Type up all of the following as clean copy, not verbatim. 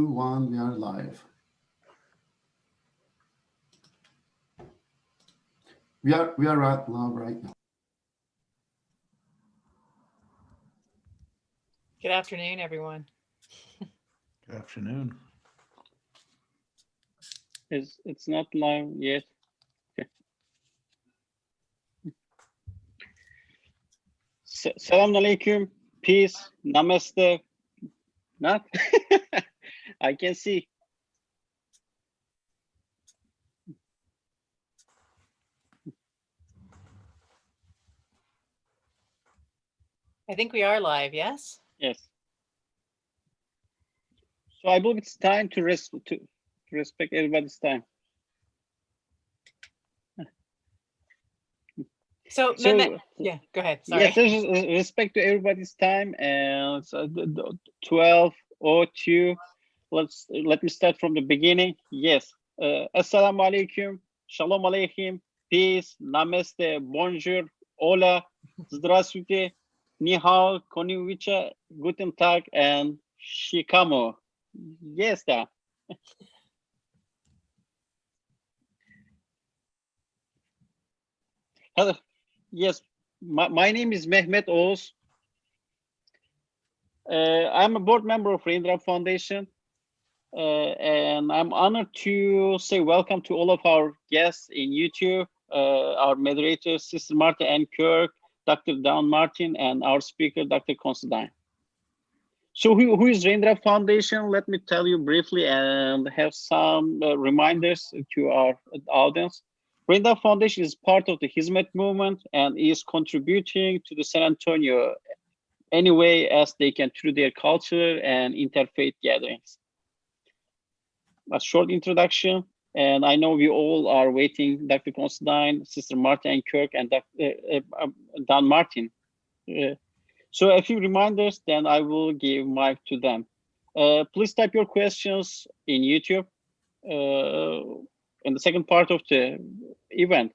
One, we are live. We are right now. Good afternoon, everyone. Good afternoon. It's not live yet. Okay. Salam alaikum, peace, namaste. Not? I can see. I think we are live, yes? Yes. So I believe it's time to respect everybody's time. So yeah, go ahead. Sorry. Yes, there's respect to everybody's time, and so 12:02. Let me start from the beginning. Yes. Assalamu alaikum, shalom alaikum, peace, namaste, bonjour, hola, здравствуйте, ni hao, konnichiwa, guten tag, and shikamo. Yes, da. Hello. Yes, my name is Mehmet Oğuz. I'm a board member of Raindrop Foundation, and I'm honored to say welcome to all of our guests in YouTube, our moderators, Sister Martha and Kirk, Dr. Don Martin, and our speaker, Dr. Considine. So who is Raindrop Foundation? Let me tell you briefly and have some reminders to our audience. Raindrop Foundation is part of the Hizmet movement and is contributing to the San Antonio any way as they can through their culture and interfaith gatherings. A short introduction, and I know we all are waiting, Dr. Considine, Sister Martha and Kirk, and Don Martin. So a few reminders, then I will give mic to them. Please type your questions in YouTube. In the second part of the event,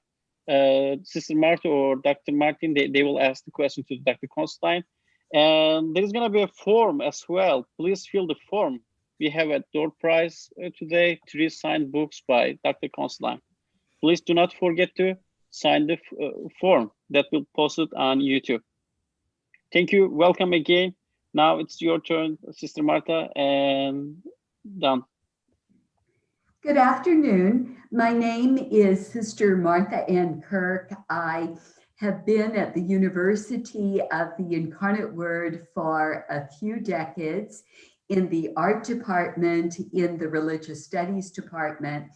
Sister Martha or Dr. Martin, they will ask the question to Dr. Considine. And there's going to be a form as well. Please fill the form. We have a door prize today, 3 signed books by Dr. Considine. Please do not forget to sign the form that will post it on YouTube. Thank you. Welcome again. Now it's your turn, Sister Martha and Don. Good afternoon. My name is Sister Martha Ann Kirk. I have been at the University of the Incarnate Word for a few decades in the art department, in the religious studies department,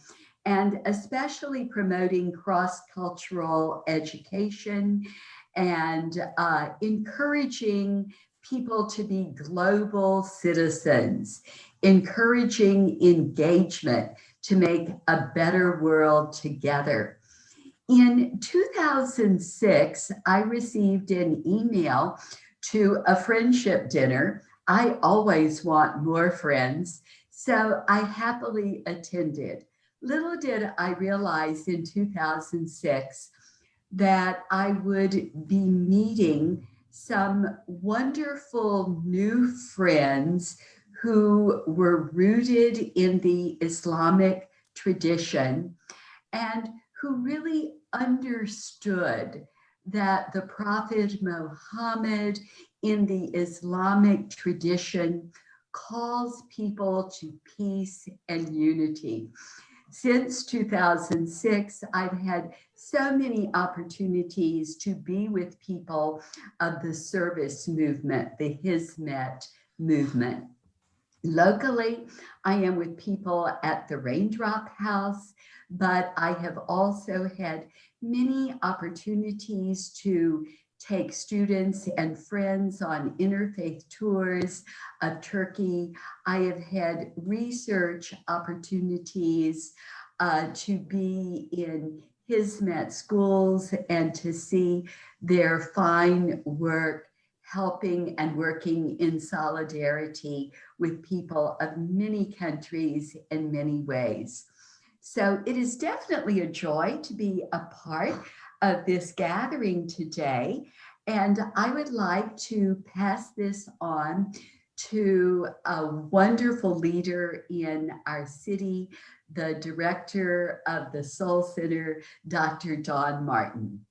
and especially promoting cross-cultural education and encouraging people to be global citizens, encouraging engagement to make a better world together. In 2006, I received an email to a friendship dinner. I always want more friends, so I happily attended. Little did I realize in 2006 that I would be meeting some wonderful new friends who were rooted in the Islamic tradition and who really understood that the Prophet Muhammad in the Islamic tradition calls people to peace and unity. Since 2006, I've had so many opportunities to be with people of the service movement, the Hizmet movement. Locally, I am with people at the Raindrop House, but I have also had many opportunities to take students and friends on interfaith tours of Turkey. I have had research opportunities to be in Hizmet schools and to see their fine work helping and working in solidarity with people of many countries in many ways. So it is definitely a joy to be a part of this gathering today. And I would like to pass this on to a wonderful leader in our city, the director of the Soul Center, Dr. Don Martin.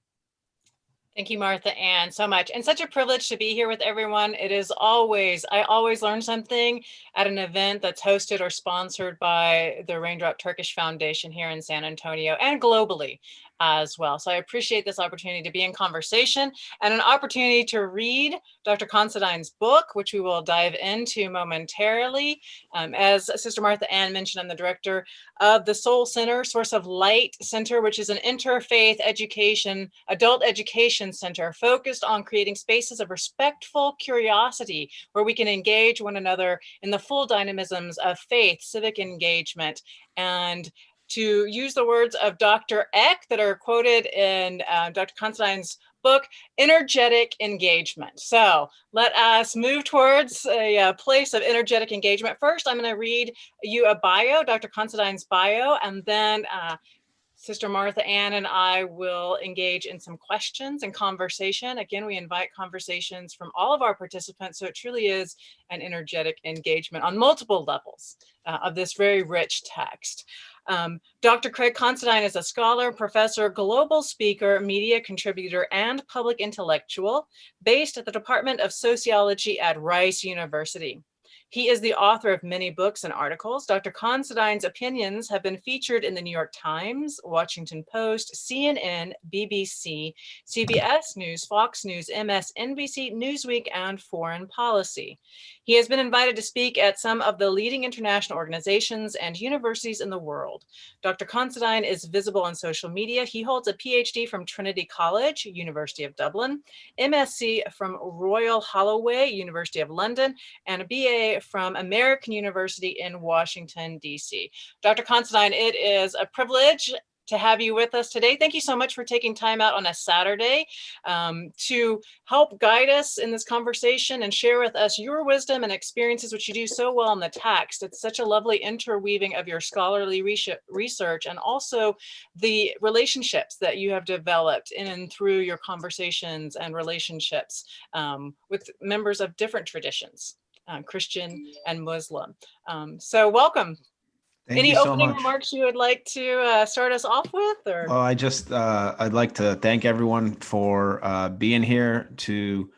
Thank you, Martha Ann, so much. And such a privilege to be here with everyone. I always learn something at an event that's hosted or sponsored by the Raindrop Turkish Foundation here in San Antonio and globally as well. So I appreciate this opportunity to be in conversation and an opportunity to read Dr. Considine's book, which we will dive into momentarily. As Sister Martha Ann mentioned, I'm the director of the Soul Center, Source of Light Center, which is an interfaith education, adult education center focused on creating spaces of respectful curiosity where we can engage one another in the full dynamisms of faith, civic engagement, and to use the words of Dr. Eck that are quoted in Dr. Considine's book, energetic engagement. So let us move towards a place of energetic engagement. First, I'm going to read you a bio, Dr. Considine's bio, and then Sister Martha Ann and I will engage in some questions and conversation. Again, we invite conversations from all of our participants, so it truly is an energetic engagement on multiple levels of this very rich text. Dr. Craig Considine is a scholar, professor, global speaker, media contributor, and public intellectual based at the Department of Sociology at Rice University. He is the author of many books and articles. Dr. Considine's opinions have been featured in the New York Times, Washington Post, CNN, BBC, CBS News, Fox News, MSNBC, Newsweek, and Foreign Policy. He has been invited to speak at some of the leading international organizations and universities in the world. Dr. Considine is visible on social media. He holds a PhD from Trinity College, University of Dublin, MSc from Royal Holloway, University of London, and a BA from American University in Washington, D.C. Dr. Considine, it is a privilege to have you with us today. Thank you so much for taking time out on a Saturday to help guide us in this conversation and share with us your wisdom and experiences, which you do so well in the text. It's such a lovely interweaving of your scholarly research and also the relationships that you have developed in and through your conversations and relationships with members of different traditions, Christian and Muslim. So welcome. Thank Any you so opening much. remarks you would like to start us off with? Or Well, I'd like to thank everyone for being here to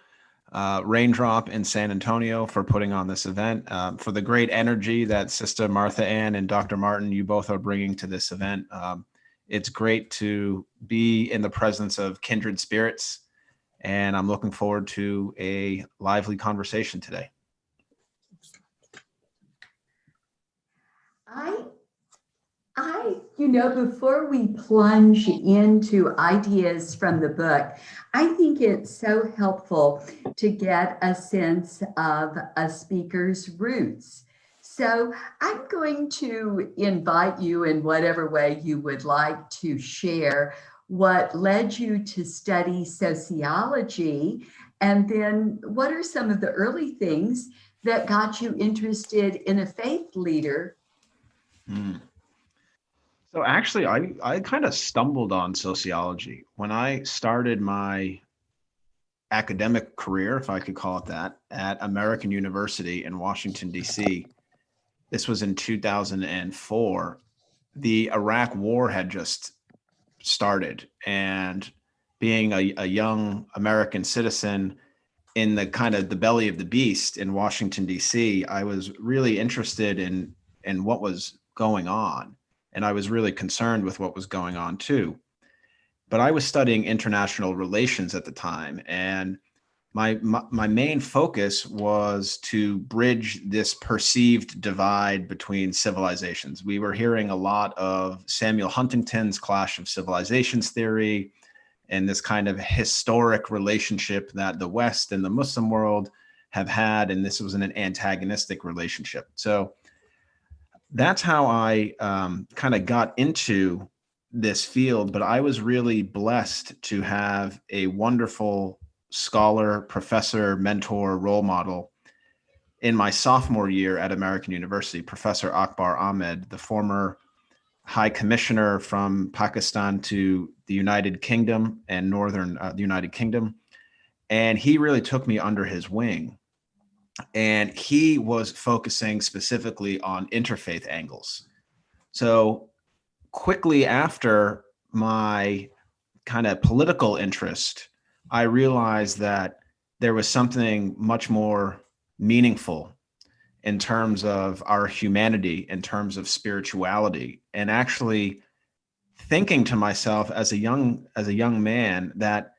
Raindrop in San Antonio for putting on this event, for the great energy that Sister Martha Ann and Dr. Martin, you both are bringing to this event. It's great to be in the presence of kindred spirits, and I'm looking forward to a lively conversation today. Before we plunge into ideas from the book, I think it's so helpful to get a sense of a speaker's roots. So I'm going to invite you in whatever way you would like to share what led you to study sociology, and then what are some of the early things that got you interested in a faith leader. So actually, I kind of stumbled on sociology when I started my academic career, if I could call it that, at American University in Washington, D.C. This was in 2004. The Iraq War had just started, and being a young American citizen in the kind of the belly of the beast in Washington, D.C., I was really interested in what was going on. And I was really concerned with what was going on too. But I was studying international relations at the time. And my main focus was to bridge this perceived divide between civilizations. We were hearing a lot of Samuel Huntington's Clash of Civilizations theory and this kind of historic relationship that the West and the Muslim world have had. And this was an antagonistic relationship. So that's how I kind of got into this field, but I was really blessed to have a wonderful scholar, professor, mentor, role model in my sophomore year at American University, Professor Akbar Ahmed, the former High Commissioner from Pakistan to the United Kingdom and Northern the United Kingdom. And he really took me under his wing. and he was focusing specifically on interfaith angles. So quickly after my kind of political interest, I realized that there was something much more meaningful in terms of our humanity, in terms of spirituality, and actually thinking to myself as a young man that,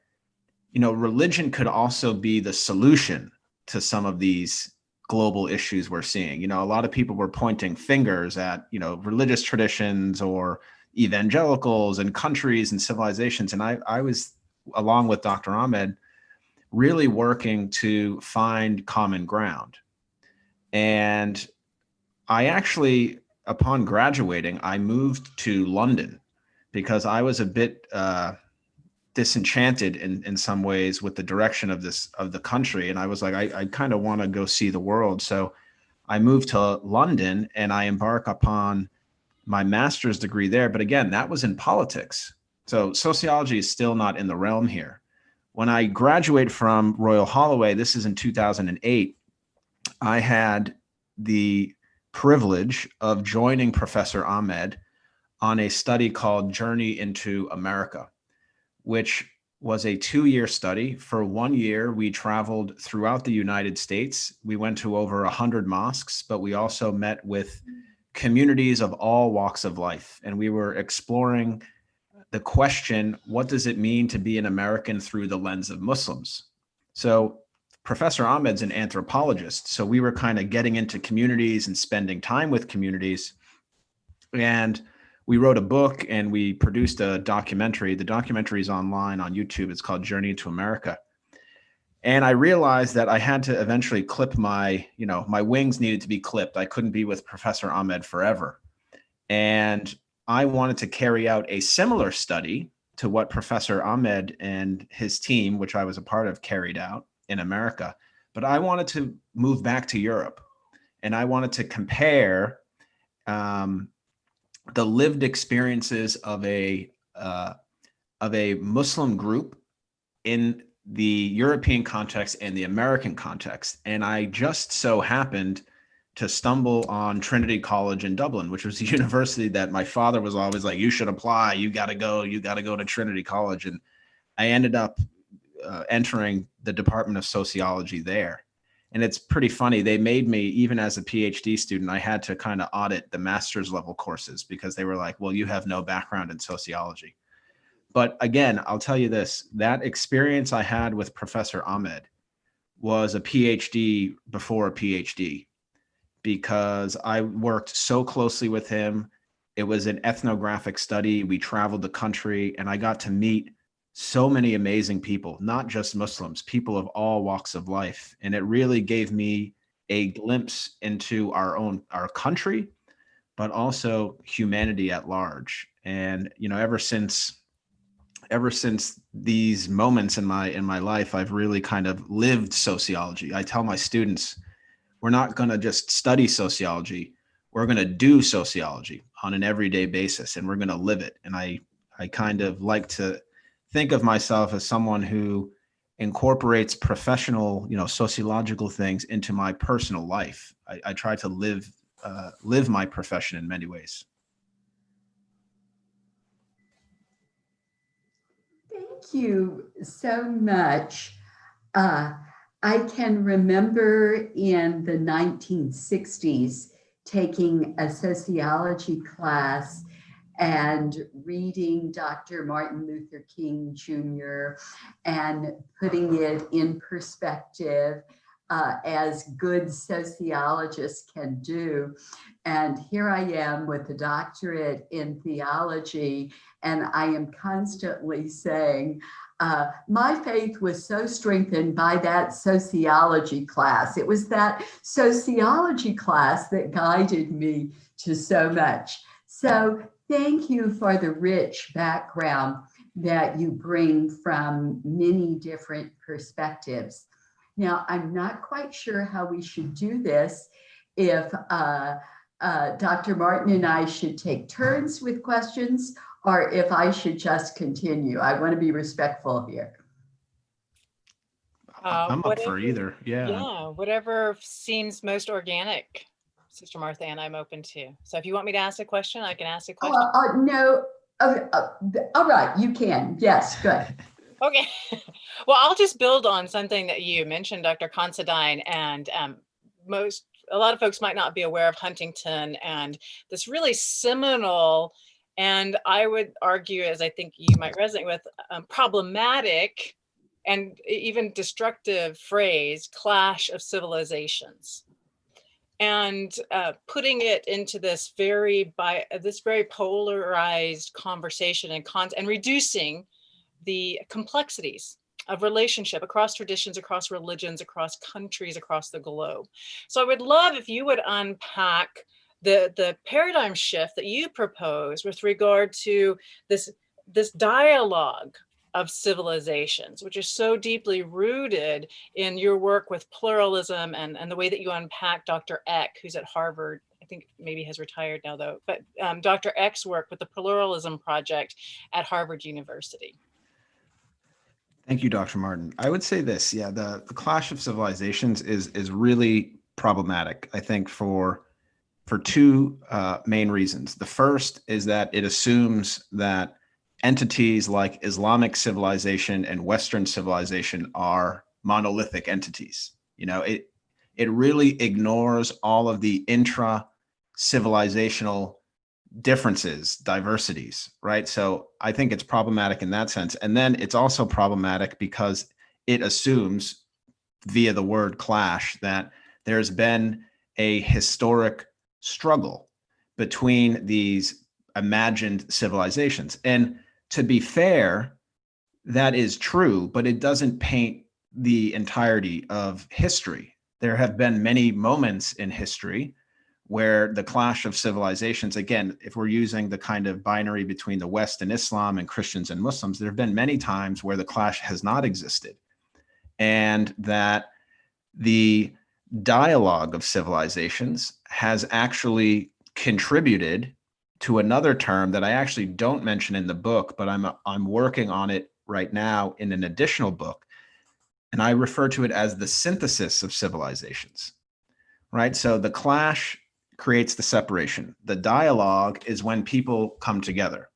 religion could also be the solution to some of these global issues we're seeing. A lot of people were pointing fingers at, religious traditions or evangelicals and countries and civilizations. And I was, along with Dr. Ahmed, really working to find common ground. And I actually, upon graduating, I moved to London because I was a bit disenchanted in some ways with the direction of the country. And I was like, I kind of want to go see the world. So I moved to London and I embarked upon my master's degree there. But again, that was in politics. So sociology is still not in the realm here. When I graduated from Royal Holloway, this is in 2008, I had the privilege of joining Professor Ahmed on a study called Journey into America, which was a 2-year study. For 1 year, we traveled throughout the United States. We went to over 100 mosques, but we also met with communities of all walks of life. And we were exploring the question, what does it mean to be an American through the lens of Muslims? So Professor Ahmed's an anthropologist. So we were kind of getting into communities and spending time with communities. And we wrote a book and we produced a documentary. The documentary is online on YouTube. It's called Journey into America. And I realized that I had to eventually clip my wings needed to be clipped. I couldn't be with Professor Ahmed forever. And I wanted to carry out a similar study to what Professor Ahmed and his team, which I was a part of, carried out in America. But I wanted to move back to Europe, and I wanted to compare the lived experiences of a Muslim group in the European context and the American context. And I just so happened to stumble on Trinity College in Dublin, which was a university that my father was always like, you should apply, you got to go to Trinity College. And I ended up entering the Department of Sociology there. And it's pretty funny. They made me, even as a PhD student, I had to kind of audit the master's level courses because they were like, well, you have no background in sociology. But again, I'll tell you this, that experience I had with Professor Ahmed was a PhD before a PhD, because I worked so closely with him. It was an ethnographic study. We traveled the country and I got to meet so many amazing people, not just Muslims, people of all walks of life. And it really gave me a glimpse into our country, but also humanity at large. And, ever since these moments in my life, I've really kind of lived sociology. I tell my students, we're not going to just study sociology. We're going to do sociology on an everyday basis, and we're going to live it. And I kind of like to think of myself as someone who incorporates professional, sociological things into my personal life. I try to live my profession in many ways. Thank you so much. I can remember in the 1960s taking a sociology class and reading Dr. Martin Luther King Jr. and putting it in perspective as good sociologists can do. And here I am with a doctorate in theology, and I am constantly saying, my faith was so strengthened by that sociology class. It was that sociology class that guided me to so much. So thank you for the rich background that you bring from many different perspectives. Now, I'm not quite sure how we should do this, if Dr. Martin and I should take turns with questions, or if I should just continue. I want to be respectful here. I'm up for Whatever, either. Yeah. yeah, whatever seems most organic, Sister Martha, and I'm open to. So if you want me to ask a question, I can ask a question. No. All right, you can. Yes, good. Okay. Well, I'll just build on something that you mentioned, Dr. Considine, and a lot of folks might not be aware of Huntington and this really seminal, and I would argue, as I think you might resonate with, problematic and even destructive phrase, clash of civilizations. And putting it into this very polarized conversation and reducing the complexities of relationship across traditions, across religions, across countries, across the globe. So I would love if you would unpack the paradigm shift that you propose with regard to this dialogue of civilizations, which is so deeply rooted in your work with pluralism and the way that you unpack Dr. Eck, who's at Harvard. I think maybe has retired now though, but Dr. Eck's work with the Pluralism Project at Harvard University. Thank you, Dr. Martin. I would say this, yeah, the clash of civilizations is really problematic, I think, for two main reasons. The first is that it assumes that entities like Islamic civilization and Western civilization are monolithic entities. You know, it really ignores all of the intra-civilizational differences, diversities, right? So I think it's problematic in that sense. And then it's also problematic because it assumes via the word clash that there's been a historic struggle between these imagined civilizations. And to be fair, that is true, but it doesn't paint the entirety of history. There have been many moments in history where the clash of civilizations, again, if we're using the kind of binary between the West and Islam and Christians and Muslims, there have been many times where the clash has not existed. And that the dialogue of civilizations has actually contributed to another term that I actually don't mention in the book, but I'm working on it right now in an additional book. And I refer to it as the synthesis of civilizations, right? So the clash creates the separation. The dialogue is when people come together.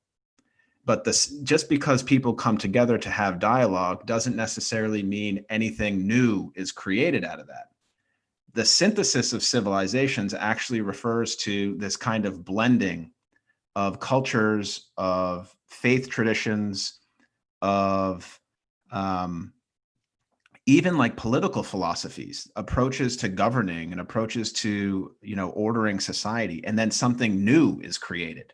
But just because people come together to have dialogue doesn't necessarily mean anything new is created out of that. The synthesis of civilizations actually refers to this kind of blending of cultures, of faith traditions, of even like political philosophies, approaches to governing and approaches to, you know, ordering society, and then something new is created.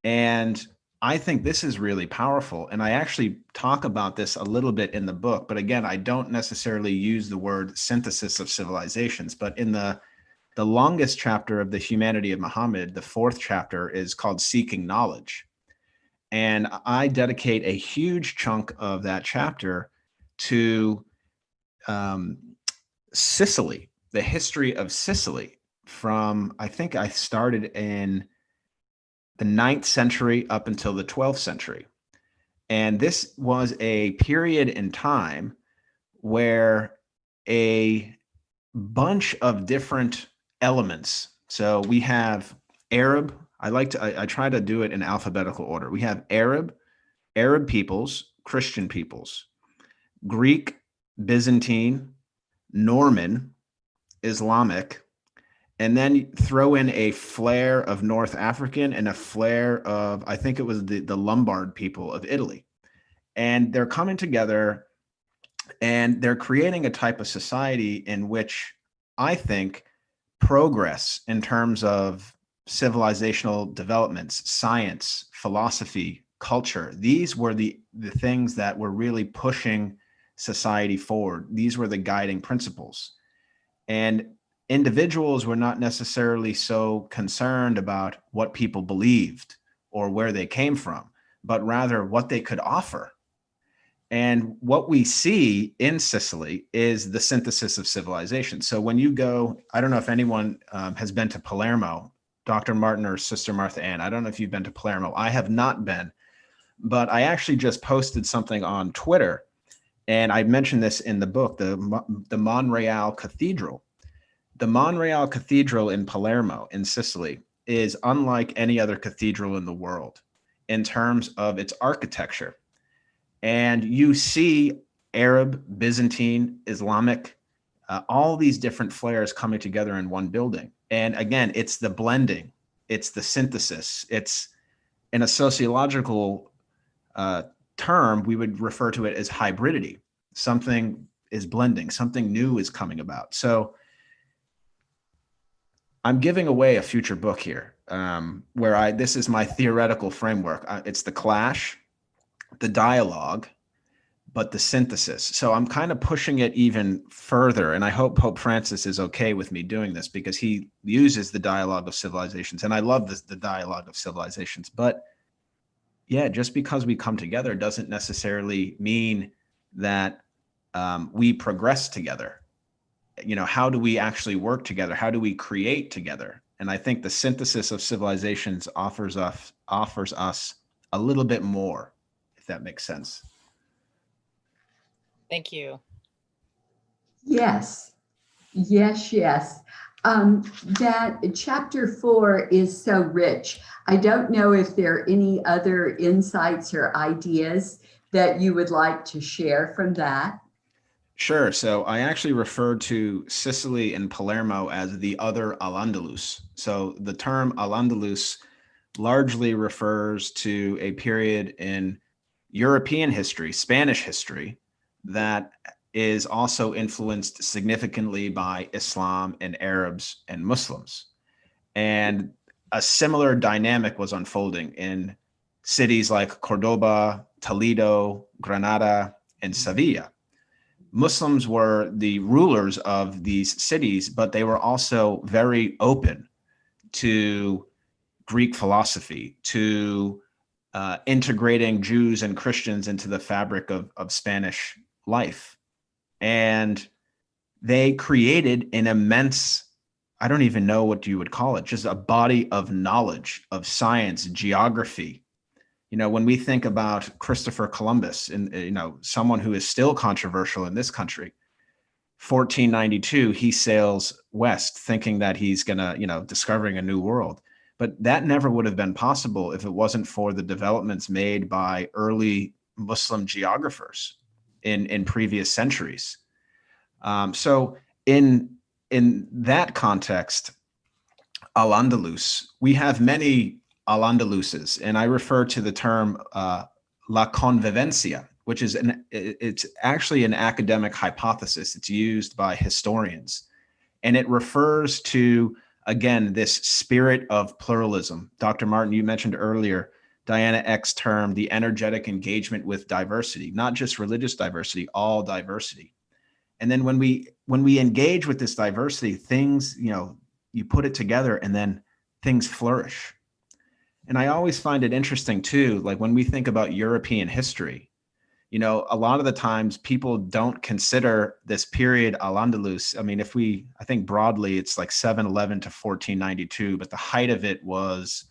And I think this is really powerful. And I actually talk about this a little bit in the book, but again, I don't necessarily use the word synthesis of civilizations, but in the longest chapter of the Humanity of Muhammad, the 4th chapter, is called Seeking Knowledge. And I dedicate a huge chunk of that chapter to Sicily, the history of Sicily from, I think I started in the 9th century up until the 12th century. And this was a period in time where a bunch of different elements. So we have Arab. I try to do it in alphabetical order. We have Arab peoples, Christian peoples, Greek, Byzantine, Norman, Islamic, and then throw in a flare of North African and a flare of, I think it was the Lombard people of Italy. And they're coming together and they're creating a type of society in which I think progress in terms of civilizational developments, science, philosophy, culture, these were the things that were really pushing society forward. These were the guiding principles. And individuals were not necessarily so concerned about what people believed or where they came from, but rather what they could offer. And what we see in Sicily is the synthesis of civilization. So when you go, I don't know if anyone has been to Palermo, Dr. Martin or Sister Martha Ann, I don't know if you've been to Palermo. I have not been, but I actually just posted something on Twitter. And I mentioned this in the book, the Monreale Cathedral. The Monreale Cathedral in Palermo, in Sicily, is unlike any other cathedral in the world in terms of its architecture. And you see Arab, Byzantine, Islamic, all these different flares coming together in one building. And again, it's the blending, it's the synthesis. It's, in a sociological term, we would refer to it as hybridity. Something is blending, something new is coming about. So I'm giving away a future book here, where this is my theoretical framework. It's the clash, the dialogue, but the synthesis. So I'm kind of pushing it even further. And I hope Pope Francis is okay with me doing this, because he uses the dialogue of civilizations. And I love the dialogue of civilizations. But yeah, just because we come together doesn't necessarily mean that we progress together. You know, how do we actually work together? How do we create together? And I think the synthesis of civilizations offers us a little bit more, if that makes sense. Thank you. Yes, yes. That chapter 4 is so rich. I don't know if there are any other insights or ideas that you would like to share from that. Sure. So I actually referred to Sicily and Palermo as the other Alandalus. So the term Alandalus largely refers to a period in European history, Spanish history, that is also influenced significantly by Islam and Arabs and Muslims. And a similar dynamic was unfolding in cities like Cordoba, Toledo, Granada, and Sevilla. Muslims were the rulers of these cities, but they were also very open to Greek philosophy, to integrating Jews and Christians into the fabric of Spanish life. And they created an immense, I don't even know what you would call it, just a body of knowledge, of science, geography. You know, when we think about Christopher Columbus, and you know, someone who is still controversial in this country, 1492, he sails west thinking that he's gonna, you know, discovering a new world. But that never would have been possible if it wasn't for the developments made by early Muslim geographers in previous centuries. So in that context, Al-Andalus, we have many Al-Andaluses, and I refer to the term la convivencia, which is it's actually an academic hypothesis. It's used by historians, and it refers to, again, this spirit of pluralism. Dr. Martin, you mentioned earlier Diana Eck's term, the energetic engagement with diversity, not just religious diversity, all diversity. And then when we engage with this diversity, things, you know, you put it together and then things flourish. And I always find it interesting too, like when we think about European history, you know, a lot of the times people don't consider this period Al-Andalus. I mean, I think broadly it's like 711 to 1492, but the height of it was,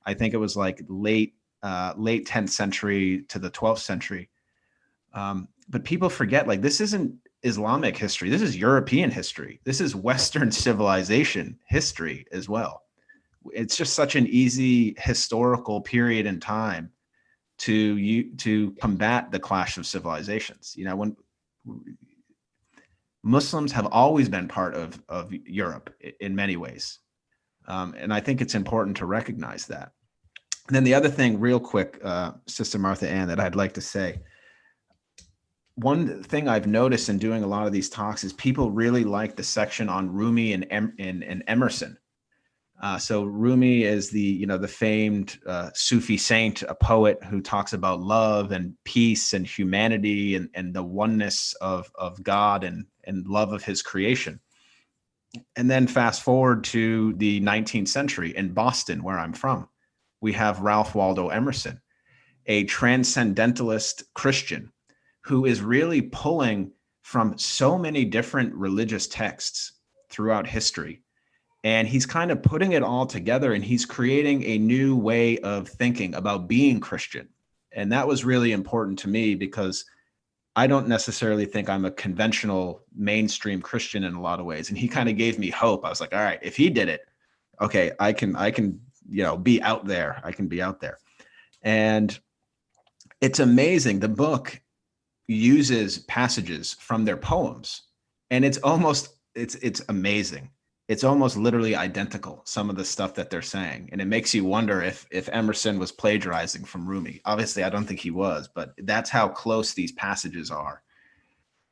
I think it was like late 10th century to the 12th century. But people forget, like, this isn't Islamic history. This is European history. This is Western civilization history as well. It's just such an easy historical period in time to combat the clash of civilizations. You know, when Muslims have always been part of Europe in many ways. And I think it's important to recognize that. And then the other thing, real quick, Sister Martha Ann, that I'd like to say, one thing I've noticed in doing a lot of these talks is people really like the section on Rumi and Emerson. So Rumi is the famed Sufi saint, a poet who talks about love and peace and humanity and the oneness of God and love of his creation. And then fast forward to the 19th century in Boston, where I'm from, we have Ralph Waldo Emerson, a transcendentalist Christian who is really pulling from so many different religious texts throughout history. And he's kind of putting it all together, and he's creating a new way of thinking about being Christian. And that was really important to me, because I don't necessarily think I'm a conventional mainstream Christian in a lot of ways. And he kind of gave me hope. I was like, all right, if he did it, okay, I can, be out there. I can be out there. And it's amazing. The book uses passages from their poems, and it's amazing. It's almost literally identical, some of the stuff that they're saying. And it makes you wonder if Emerson was plagiarizing from Rumi. Obviously, I don't think he was, but that's how close these passages are.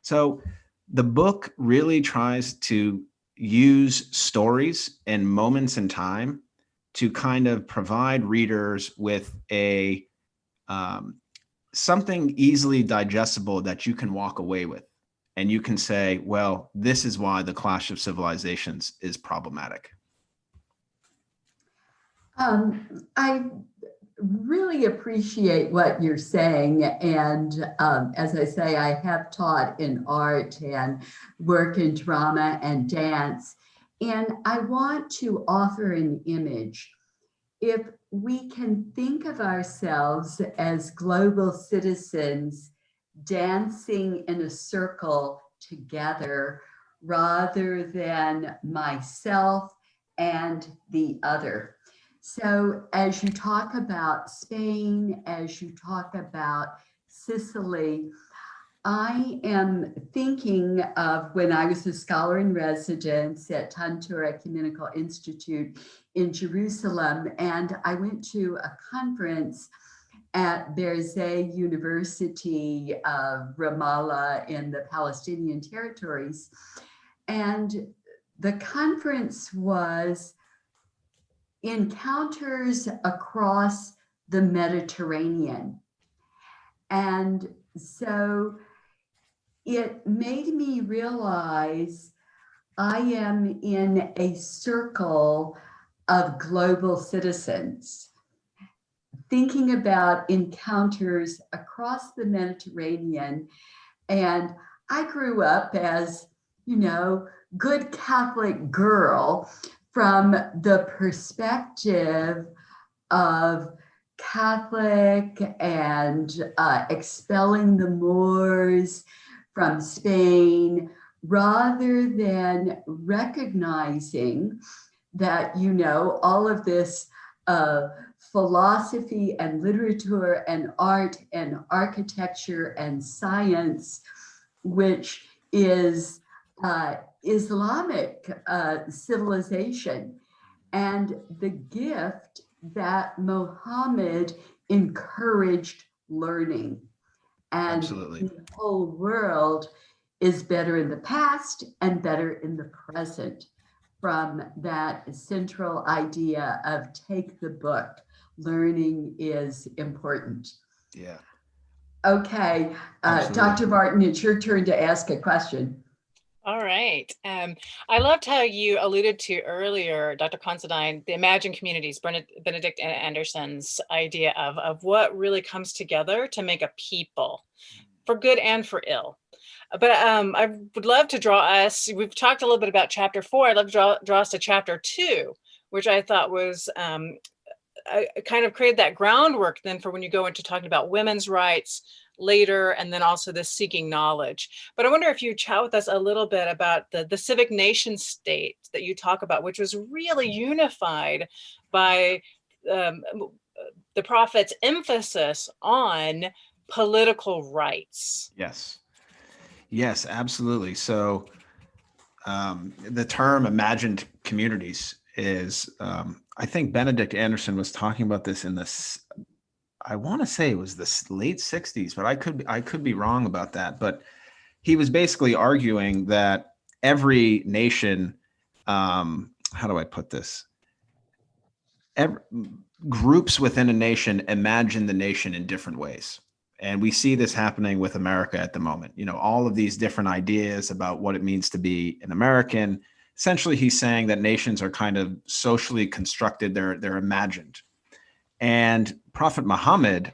So the book really tries to use stories and moments in time to kind of provide readers with a something easily digestible that you can walk away with. And you can say, well, this is why the Clash of Civilizations is problematic. I really appreciate what you're saying. And as I say, I have taught in art and work in drama and dance. And I want to offer an image. If we can think of ourselves as global citizens dancing in a circle together rather than myself and the other. So as you talk about Spain, as you talk about Sicily, I am thinking of when I was a scholar in residence at Tantur Ecumenical Institute in Jerusalem, and I went to a conference at Berzeh University of Ramallah in the Palestinian territories. And the conference was Encounters Across the Mediterranean. And so it made me realize I am in a circle of global citizens, thinking about encounters across the Mediterranean. And I grew up as, good Catholic girl from the perspective of Catholic and expelling the Moors from Spain, rather than recognizing that, all of this philosophy and literature and art and architecture and science, which is Islamic civilization, and the gift that Muhammad encouraged learning. And Absolutely. The whole world is better in the past and better in the present from that central idea of take the book. Learning is important. Yeah. Okay, Absolutely. Dr. Martin, it's your turn to ask a question. All right. I loved how you alluded to earlier, Dr. Considine, the imagined communities, Benedict Anderson's idea of what really comes together to make a people, for good and for ill. But I would love to draw us, we've talked a little bit about chapter 4, I'd love to draw us to chapter 2, which I thought was kind of created that groundwork then for when you go into talking about women's rights later, and then also the seeking knowledge. But I wonder if you chat with us a little bit about the civic nation state that you talk about, which was really unified by the prophet's emphasis on political rights. Yes, absolutely. So the term imagined communities is, I think Benedict Anderson was talking about this in this, I want to say it was the late 60s, but I could be wrong about that. But he was basically arguing that every nation, how do I put this? Groups within a nation imagine the nation in different ways. And we see this happening with America at the moment. All of these different ideas about what it means to be an American. Essentially, he's saying that nations are kind of socially constructed. They're imagined. And Prophet Muhammad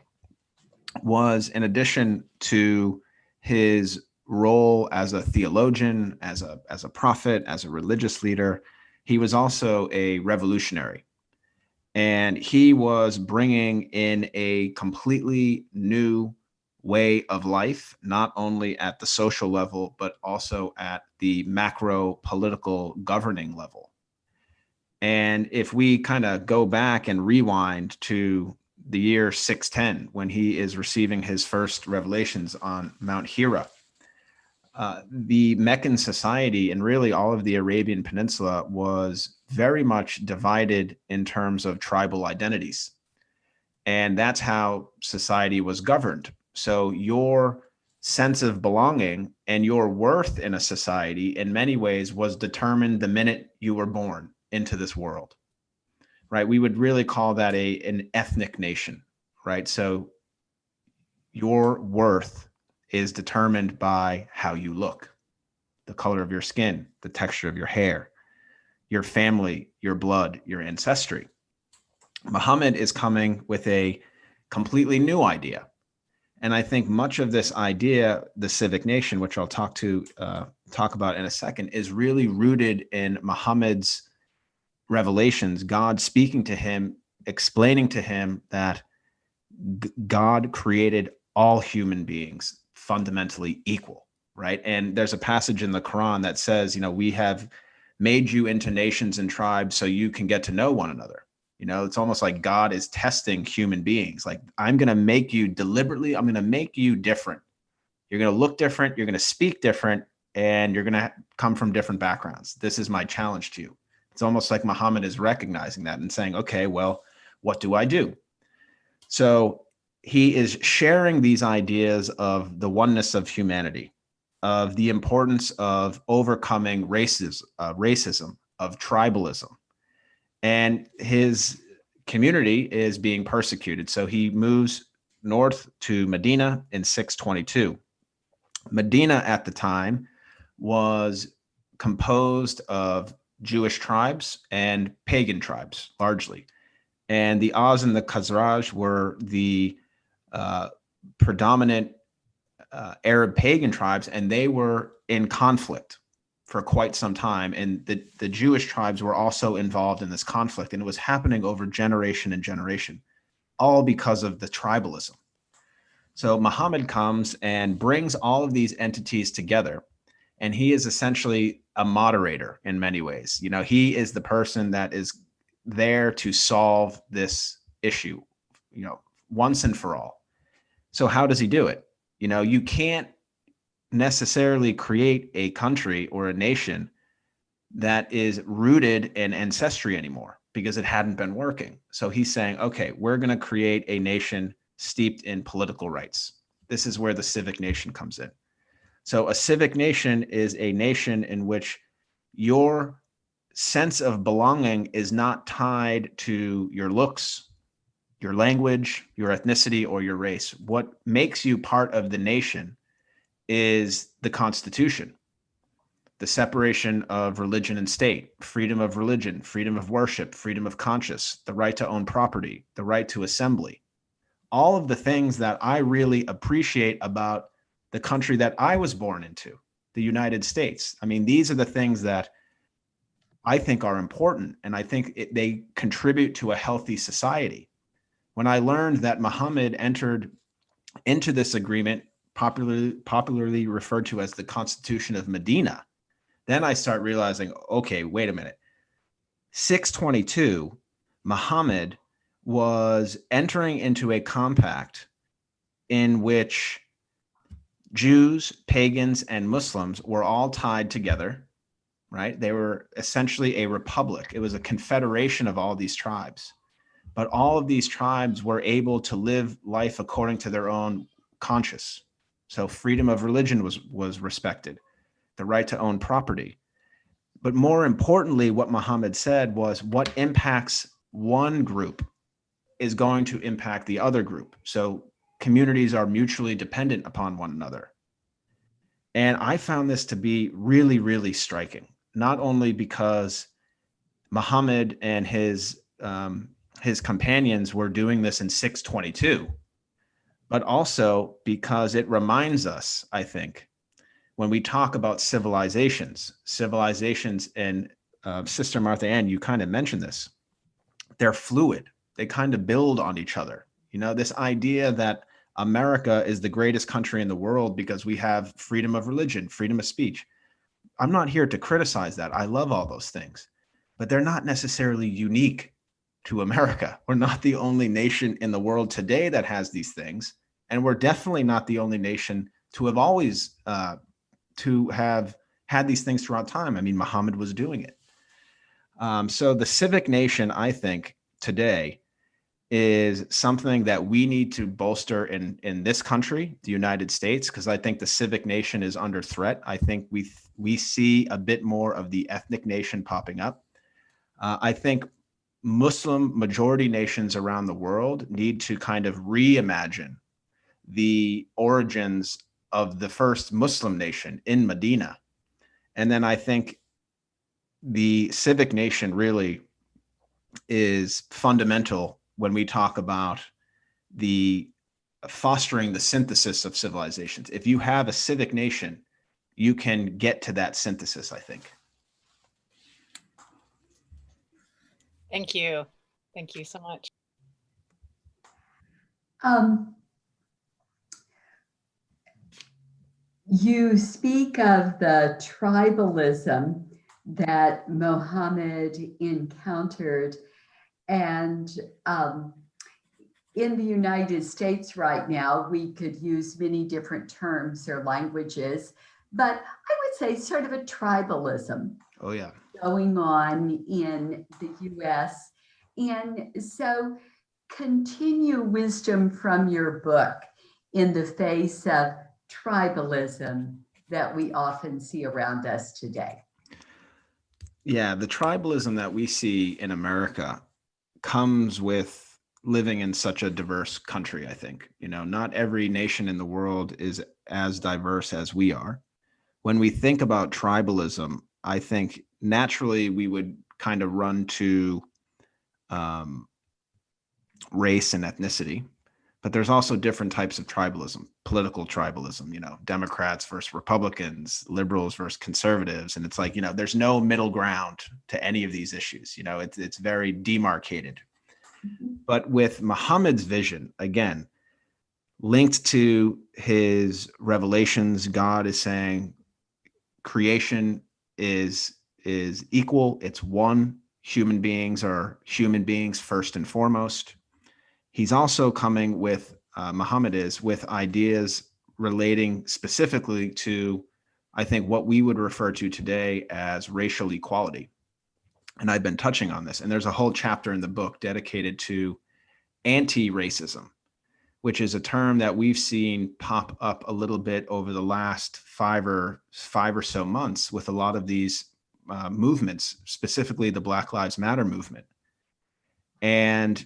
was, in addition to his role as a theologian, as a prophet, as a religious leader, he was also a revolutionary. And he was bringing in a completely new way of life, not only at the social level, but also at the macro political governing level. And if we kind of go back and rewind to the year 610, when he is receiving his first revelations on Mount Hira, the Meccan society and really all of the Arabian Peninsula was very much divided in terms of tribal identities. And that's how society was governed. So your sense of belonging and your worth in a society in many ways was determined the minute you were born into this world, right? We would really call that an ethnic nation, right? So your worth is determined by how you look, the color of your skin, the texture of your hair, your family, your blood, your ancestry. Muhammad is coming with a completely new idea. And I think much of this idea, the civic nation, which I'll talk about in a second, is really rooted in Muhammad's revelations, God speaking to him, explaining to him that God created all human beings fundamentally equal, right? And there's a passage in the Quran that says, we have made you into nations and tribes so you can get to know one another. It's almost like God is testing human beings. Like, I'm going to make you deliberately, I'm going to make you different. You're going to look different. You're going to speak different, and you're going to come from different backgrounds. This is my challenge to you. It's almost like Muhammad is recognizing that and saying, okay, well, what do I do? So he is sharing these ideas of the oneness of humanity, of the importance of overcoming racism, of tribalism. And his community is being persecuted. So he moves north to Medina in 622. Medina at the time was composed of Jewish tribes and pagan tribes, largely. And the Aus and the Khazraj were the predominant Arab pagan tribes, and they were in conflict for quite some time. And the Jewish tribes were also involved in this conflict, and it was happening over generation and generation, all because of the tribalism. So Muhammad comes and brings all of these entities together, and he is essentially a moderator in many ways. He is the person that is there to solve this issue, once and for all. So how does he do it? You can't necessarily create a country or a nation that is rooted in ancestry anymore because it hadn't been working. So he's saying, okay, we're going to create a nation steeped in political rights. This is where the civic nation comes in. So a civic nation is a nation in which your sense of belonging is not tied to your looks, your language, your ethnicity, or your race. What makes you part of the nation is the Constitution, the separation of religion and state, freedom of religion, freedom of worship, freedom of conscience, the right to own property, the right to assembly. All of the things that I really appreciate about the country that I was born into, the United States. I mean, these are the things that I think are important, and I think they contribute to a healthy society. When I learned that Muhammad entered into this agreement, popularly referred to as the Constitution of Medina, then I start realizing, okay, wait a minute. 622, Muhammad was entering into a compact in which Jews, pagans, and Muslims were all tied together, right? They were essentially a republic. It was a confederation of all these tribes. But all of these tribes were able to live life according to their own conscience. So freedom of religion was respected, the right to own property. But more importantly, what Muhammad said was what impacts one group is going to impact the other group. So communities are mutually dependent upon one another. And I found this to be really, really striking, not only because Muhammad and his companions were doing this in 622, but also because it reminds us, I think, when we talk about civilizations, and Sister Martha Ann, you kind of mentioned this, they're fluid. They kind of build on each other. This idea that America is the greatest country in the world because we have freedom of religion, freedom of speech. I'm not here to criticize that. I love all those things, but they're not necessarily unique to America. We're not the only nation in the world today that has these things. And we're definitely not the only nation to have always, to have had these things throughout time. I mean, Muhammad was doing it. So the civic nation, I think, today is something that we need to bolster in this country, the United States, because I think the civic nation is under threat. I think we see a bit more of the ethnic nation popping up. I think Muslim majority nations around the world need to kind of reimagine the origins of the first Muslim nation in Medina. And then I think the civic nation really is fundamental when we talk about the fostering the synthesis of civilizations. If you have a civic nation, you can get to that synthesis, I think. Thank you. Thank you so much. You speak of the tribalism that Muhammad encountered, and in the United States right now, we could use many different terms or languages, but I would say sort of a tribalism. Oh, yeah. Going on in the US. And so continue wisdom from your book in the face of tribalism that we often see around us today. Yeah, the tribalism that we see in America comes with living in such a diverse country, I think. You know, not every nation in the world is as diverse as we are. When we think about tribalism, I think naturally we would kind of run to race and ethnicity, but there's also different types of tribalism, political tribalism, you know, Democrats versus Republicans, liberals versus conservatives. And it's like, you know, there's no middle ground to any of these issues. You know, it's very demarcated. But with Muhammad's vision, again, linked to his revelations, God is saying creation is equal. It's one. Human beings are human beings first and foremost. He's also coming with, Muhammad is, with ideas relating specifically to, I think, what we would refer to today as racial equality. And I've been touching on this. And there's a whole chapter in the book dedicated to anti-racism, which is a term that we've seen pop up a little bit over the last five or so months with a lot of these movements, specifically the Black Lives Matter movement. And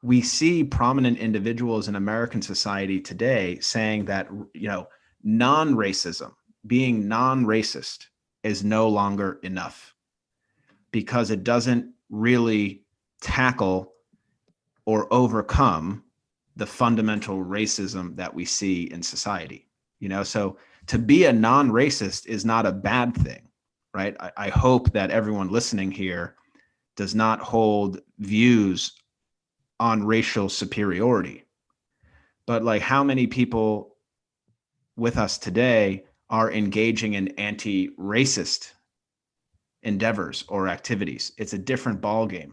we see prominent individuals in American society today saying that, you know, non-racism, being non-racist is no longer enough because it doesn't really tackle or overcome the fundamental racism that we see in society. You know, so to be a non-racist is not a bad thing, right? I hope that everyone listening here does not hold views on racial superiority. But like, how many people with us today are engaging in anti-racist endeavors or activities? It's a different ballgame.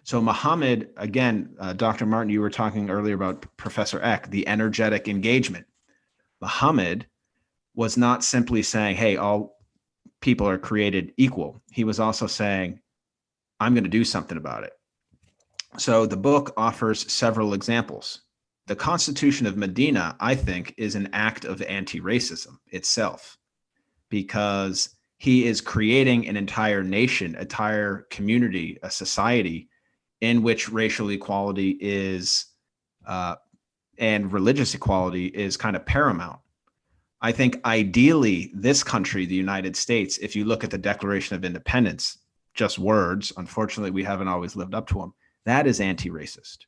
So Muhammad, again, Dr. Martin, you were talking earlier about Professor Eck, the energetic engagement. Muhammad was not simply saying, hey, all people are created equal. He was also saying, I'm going to do something about it. So the book offers several examples. The Constitution of Medina, I think, is an act of anti-racism itself, because he is creating an entire nation, entire community, a society in which racial equality is and religious equality is kind of paramount. I think ideally this country, the United States, if you look at the Declaration of Independence, just words, unfortunately, we haven't always lived up to them. That is anti-racist.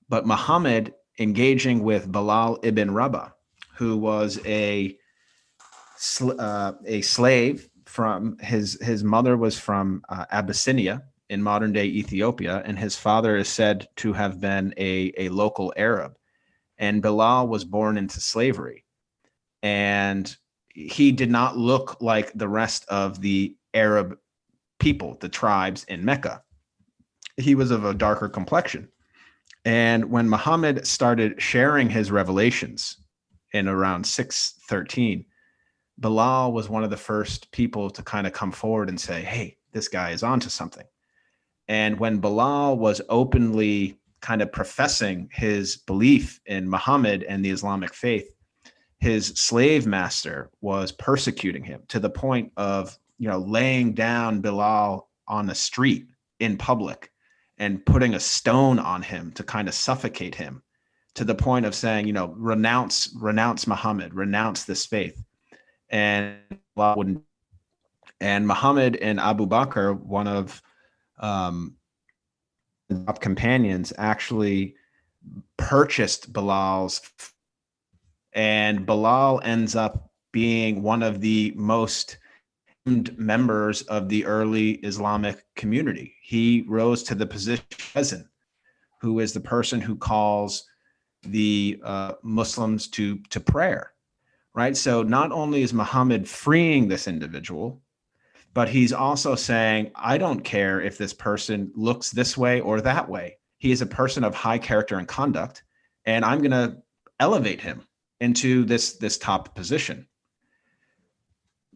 But Muhammad engaging with Bilal ibn Rabah, who was a slave from his mother was from Abyssinia in modern day Ethiopia, and his father is said to have been a local Arab. and Bilal was born into slavery. And he did not look like the rest of the Arab people, the tribes in Mecca. He was of a darker complexion. And when Muhammad started sharing his revelations in around 613, Bilal was one of the first people to kind of come forward and say, hey, this guy is onto something. And when Bilal was openly kind of professing his belief in Muhammad and the Islamic faith, his slave master was persecuting him to the point of, laying down Bilal on the street in public and putting a stone on him to kind of suffocate him, to the point of saying, renounce Muhammad, renounce this faith. And Bilal wouldn't. And Muhammad and Abu Bakr, one of companions, actually purchased Bilal's, and Bilal ends up being one of the most members of the early Islamic community. He rose to the position of president, who is the person who calls the Muslims to prayer, right? So not only is Muhammad freeing this individual, but he's also saying, I don't care if this person looks this way or that way. He is a person of high character and conduct, and I'm going to elevate him into this top position.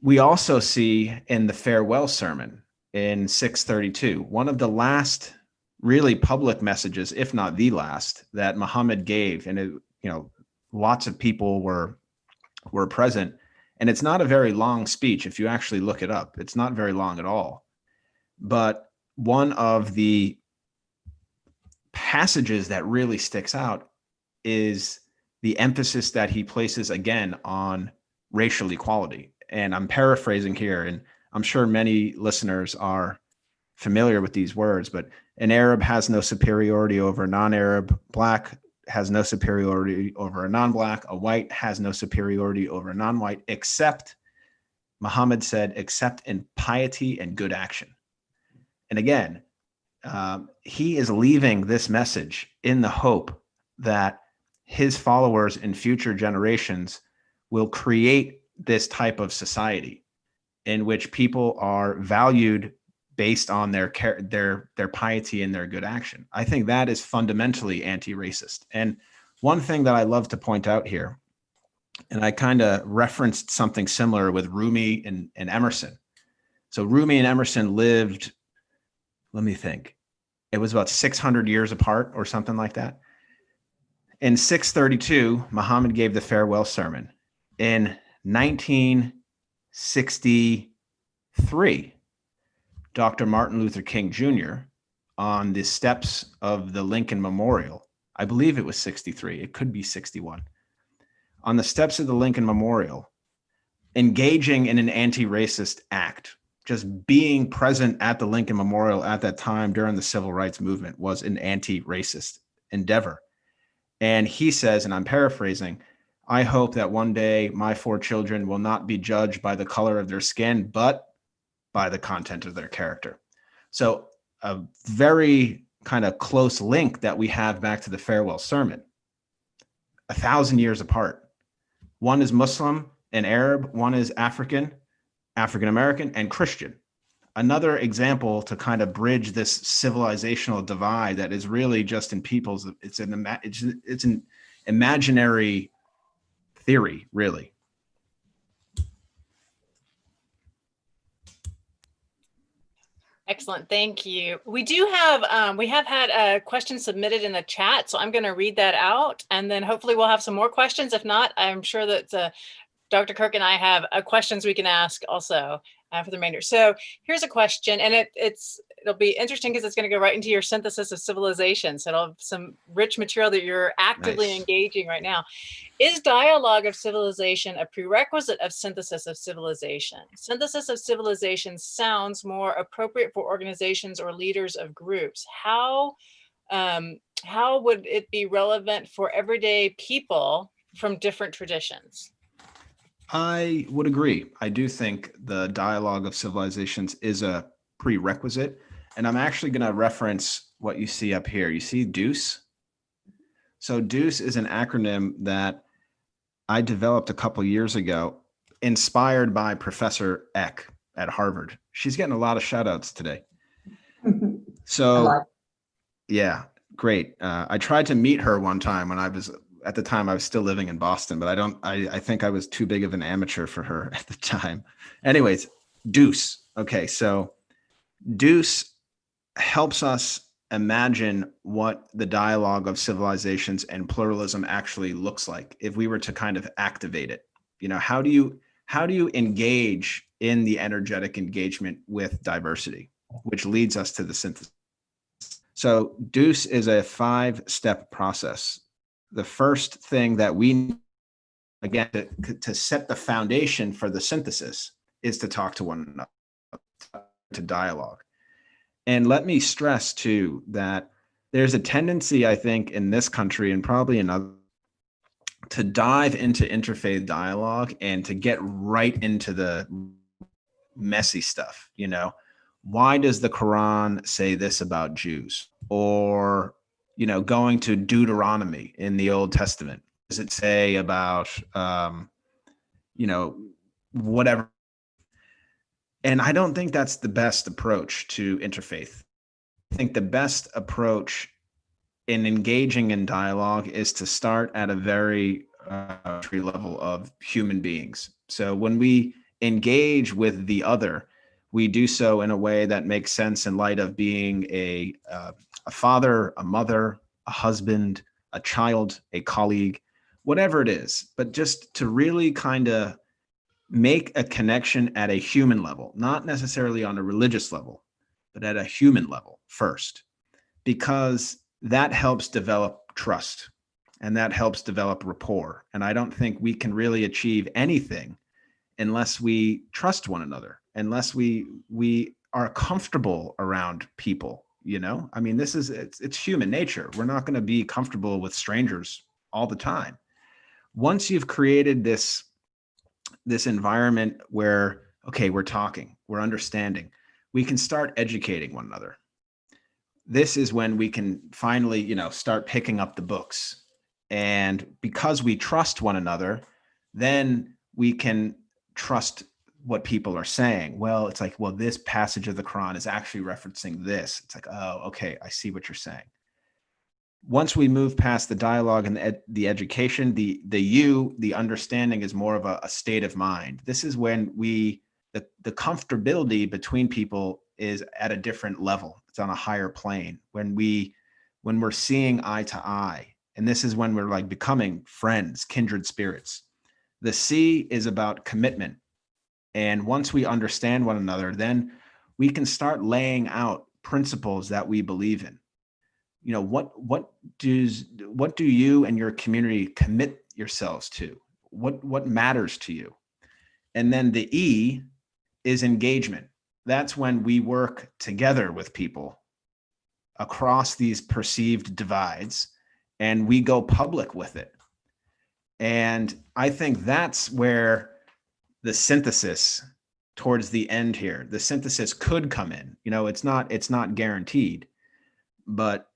We also see in the farewell sermon in 632, one of the last really public messages, if not the last, that Muhammad gave, and lots of people were present. And it's not a very long speech. If you actually look it up, it's not very long at all. But one of the passages that really sticks out is the emphasis that he places again on racial equality. And I'm paraphrasing here, and I'm sure many listeners are familiar with these words, but an Arab has no superiority over a non-Arab. Black has no superiority over a non-Black. A white has no superiority over a non-white, except, Muhammad said, except in piety and good action. And again, he is leaving this message in the hope that his followers in future generations will create this type of society in which people are valued based on their piety and their good action. I think that is fundamentally anti-racist. And one thing that I love to point out here, and I kind of referenced something similar with Rumi and Emerson. So Rumi and Emerson lived, let me think, it was about 600 years apart or something like that. In 632, Muhammad gave the farewell sermon. In 1963, Dr. Martin Luther King Jr., on the steps of the Lincoln Memorial, I believe it was 63, it could be 61, on the steps of the Lincoln Memorial, engaging in an anti-racist act, just being present at the Lincoln Memorial at that time during the Civil Rights Movement was an anti-racist endeavor. And he says, and I'm paraphrasing, I hope that one day my 4 children will not be judged by the color of their skin, but by the content of their character. So a very kind of close link that we have back to the farewell sermon, 1,000 years apart. One is Muslim and Arab, one is African American, and Christian. Another example to kind of bridge this civilizational divide that is really just in people's, it's an imaginary theory, really. Excellent, thank you. We have had a question submitted in the chat, so I'm going to read that out, and then hopefully we'll have some more questions. If not, I'm sure that Dr. Kirk and I have questions we can ask also for the remainder. So here's a question, and it'll be interesting because it's going to go right into your synthesis of civilization. So it'll have some rich material that you're actively engaging right now. Is dialogue of civilization a prerequisite of synthesis of civilization? Synthesis of civilization sounds more appropriate for organizations or leaders of groups. How would it be relevant for everyday people from different traditions? I would agree. I do think the dialogue of civilizations is a prerequisite. And I'm actually going to reference what you see up here. You see deuce? So DEUCE is an acronym that I developed a couple years ago, inspired by Professor Eck at Harvard. She's getting a lot of shout outs today. So yeah, great. I tried to meet her one time when at the time I was still living in Boston, but I think I was too big of an amateur for her at the time. Anyways, DEUCE. Okay, so DEUCE helps us imagine what the dialogue of civilizations and pluralism actually looks like if we were to kind of activate it. You know, how do you engage in the energetic engagement with diversity, which leads us to the synthesis. So DEUCE is a 5-step process. The first thing that we, again, to set the foundation for the synthesis is to talk to one another, to dialogue. And let me stress too that there's a tendency, I think, in this country and probably in other, to dive into interfaith dialogue and to get right into the messy stuff. You know, why does the Quran say this about Jews? Or, you know, going to Deuteronomy in the Old Testament, does it say about, you know, whatever? And I don't think that's the best approach to interfaith. I think the best approach in engaging in dialogue is to start at a very tree level of human beings. So when we engage with the other, we do so in a way that makes sense in light of being a father, a mother, a husband, a child, a colleague, whatever it is. But just to really kind of make a connection at a human level, not necessarily on a religious level, but at a human level first, because that helps develop trust and that helps develop rapport. And I don't think we can really achieve anything unless we trust one another, unless we are comfortable around people. You know, I mean, it's human nature. We're not going to be comfortable with strangers all the time. Once you've created this environment where, okay, we're talking, we're understanding, we can start educating one another. This is when we can finally, you know, start picking up the books. And because we trust one another, then we can trust what people are saying. Well, it's like, well, this passage of the Quran is actually referencing this. It's like, oh, okay, I see what you're saying. Once we move past the dialogue and the education, the understanding is more of a state of mind. This is when the comfortability between people is at a different level. It's on a higher plane. When we're seeing eye to eye, and this is when we're like becoming friends, kindred spirits. The C is about commitment. And once we understand one another, then we can start laying out principles that we believe in. You know, what do you and your community commit yourselves to? What matters to you? And then the E is engagement. That's when we work together with people across these perceived divides and we go public with it. And I think that's where the synthesis towards the end here, the synthesis could come in. You know, it's not guaranteed, but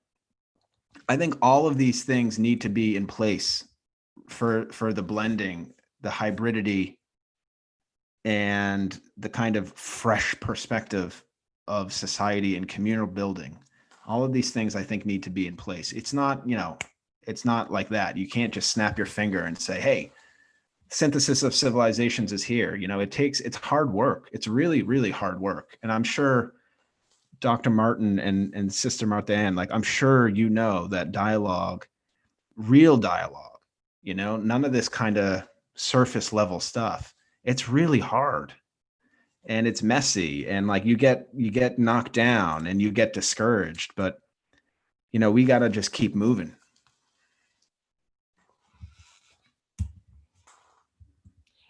I think all of these things need to be in place for the blending, the hybridity, and the kind of fresh perspective of society and communal building. All of these things I think need to be in place. It's not, you know, it's not like that. You can't just snap your finger and say, hey, synthesis of civilizations is here. You know, it's hard work. It's really, really hard work. And I'm sure Dr. Martin and Sister Martha Ann, like, I'm sure you know that dialogue, real dialogue, you know, none of this kind of surface level stuff. It's really hard and it's messy and like you get knocked down and you get discouraged, but you know, we got to just keep moving.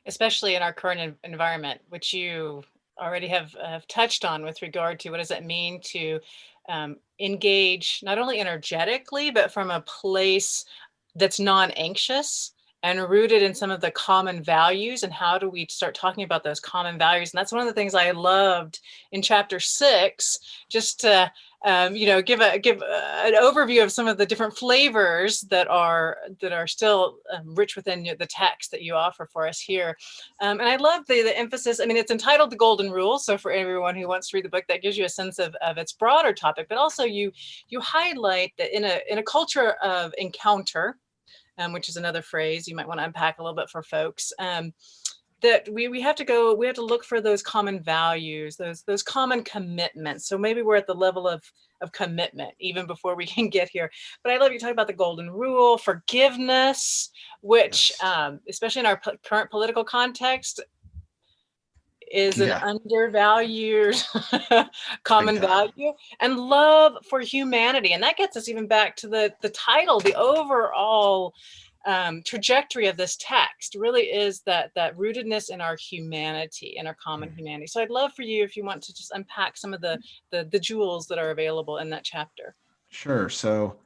Especially in our current environment, which you already have touched on with regard to what does it mean to engage not only energetically, but from a place that's non-anxious and rooted in some of the common values, and how do we start talking about those common values? And that's one of the things I loved in chapter 6, just to give an overview of some of the different flavors that are still rich within the text that you offer for us here. And I love the emphasis. I mean, it's entitled The Golden Rule, so for everyone who wants to read the book, that gives you a sense of its broader topic, but also you highlight that in a culture of encounter, which is another phrase you might want to unpack a little bit for folks, that we have to look for those common values, those common commitments. So maybe we're at the level of commitment even before we can get here. But I love you talk about the golden rule, forgiveness, which especially in our current political context is an undervalued common value, and love for humanity. And that gets us even back to the title. The overall trajectory of this text really is that rootedness in our humanity, in our common humanity. So I'd love for you, if you want to just unpack some of the jewels that are available in that chapter. Sure. So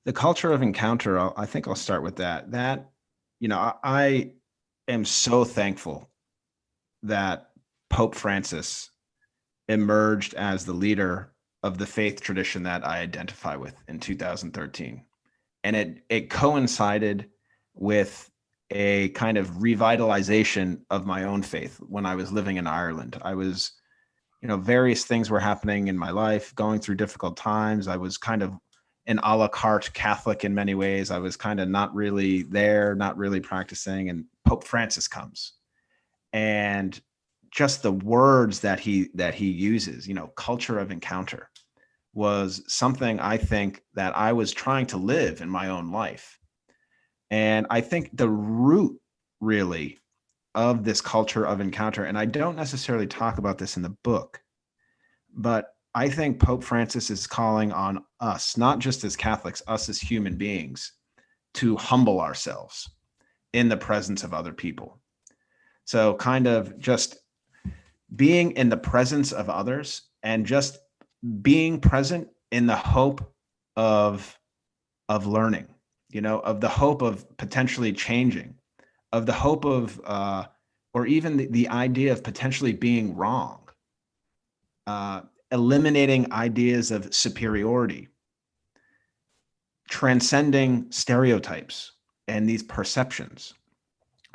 the culture of encounter, I think I'll start with that. I am so thankful that Pope Francis emerged as the leader of the faith tradition that I identify with in 2013. And it coincided with a kind of revitalization of my own faith when I was living in Ireland. I was, various things were happening in my life, going through difficult times. I was kind of an a la carte Catholic in many ways. I was kind of not really there, not really practicing. And Pope Francis comes, and just the words that he uses, culture of encounter, was something I think that I was trying to live in my own life. And I think the root really of this culture of encounter, and I don't necessarily talk about this in the book, but I think Pope Francis is calling on us, not just as Catholics, us as human beings, to humble ourselves in the presence of other people. So kind of just being in the presence of others and just being present in the hope of learning, of the hope of potentially changing, of the hope of, or even the idea of potentially being wrong, eliminating ideas of superiority, transcending stereotypes and these perceptions,